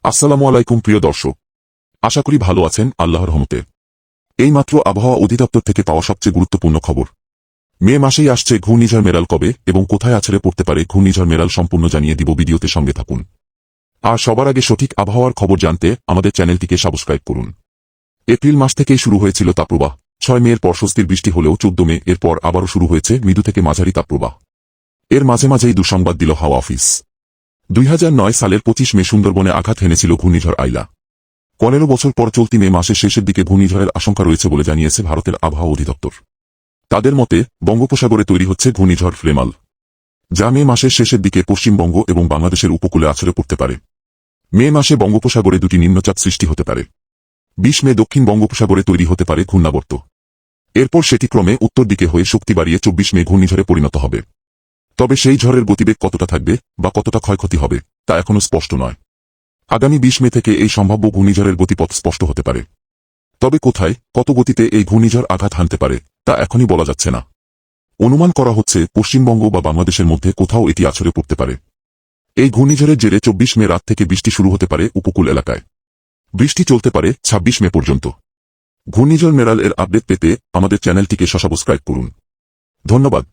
আসসালামু আলাইকুম প্রিয় দর্শক, আশা করি ভালো আছেন আল্লাহর রহমতে। এইমাত্র আবহাওয়া অধিদপ্তর থেকে পাওয়া সবচেয়ে গুরুত্বপূর্ণ খবর। মে মাসেই আসছে ঘূর্ণিঝড় মেরাল, কবে এবং কোথায় আছড়ে পড়তে পারে ঘূর্ণিঝড় মেরাল সম্পূর্ণ জানিয়ে দিব ভিডিওতে, সঙ্গে থাকুন। আর সবার আগে সঠিক আবহাওয়ার খবর জানতে আমাদের চ্যানেলটিকে সাবস্ক্রাইব করুন। এপ্রিল মাস থেকেই শুরু হয়েছিল তাপপ্রবাহ। 6 মের পর স্বস্তির বৃষ্টি হলেও 14 মে এরপর আবারও শুরু হয়েছে মৃদু থেকে মাঝারি তাপপ্রবাহ। এর মাঝে মাঝেই দুঃসংবাদ দিল হাওয়া অফিস। 2009 সালের 25 মে সুন্দরবনে আঘাত হেনেছিল ঘূর্ণিঝড় আইলা। 15 বছর পর চলতি মে মাসের শেষের দিকে ঘূর্ণিঝড়ের আশঙ্কা রয়েছে বলে জানিয়েছে ভারতের আবহাওয়া অধিদপ্তর। তাদের মতে বঙ্গোপসাগরে তৈরি হচ্ছে ঘূর্ণিঝড় ফ্রেমাল, যা মে মাসের শেষের দিকে পশ্চিমবঙ্গ এবং বাংলাদেশের উপকূলে আছড়ে পড়তে পারে। মে মাসে বঙ্গোপসাগরে দুটি নিম্নচাপ সৃষ্টি হতে পারে। 20 মে দক্ষিণ বঙ্গোপসাগরে তৈরি হতে পারে ঘূর্ণাবর্ত। এরপর সেটি ক্রমে উত্তর দিকে হয়ে শক্তি বাড়িয়ে 24 মে ঘূর্ণিঝড়ে পরিণত হবে। তবে সেই ঝড়ের গতিবেগ কতটা থাকবে বা কতটা ক্ষয়ক্ষতি হবে তা এখনও স্পষ্ট নয়। আগামী 20 মে থেকে এই সম্ভাব্য ঘূর্ণিঝড়ের গতিপথ স্পষ্ট হতে পারে। তবে কোথায় কত গতিতে এই ঘূর্ণিঝড় আঘাত হানতে পারে তা এখনই বলা যাচ্ছে না। অনুমান করা হচ্ছে পশ্চিমবঙ্গ বা বাংলাদেশের মধ্যে কোথাও এটি আছড়ে পড়তে পারে। এই ঘূর্ণিঝড়ের জেরে 24 মে রাত থেকে বৃষ্টি শুরু হতে পারে উপকূল এলাকায়। বৃষ্টি চলতে পারে 26 মে পর্যন্ত। ঘূর্ণিঝড় মেরাল এর আপডেট পেতে আমাদের চ্যানেলটিকে সাবস্ক্রাইব করুন। ধন্যবাদ।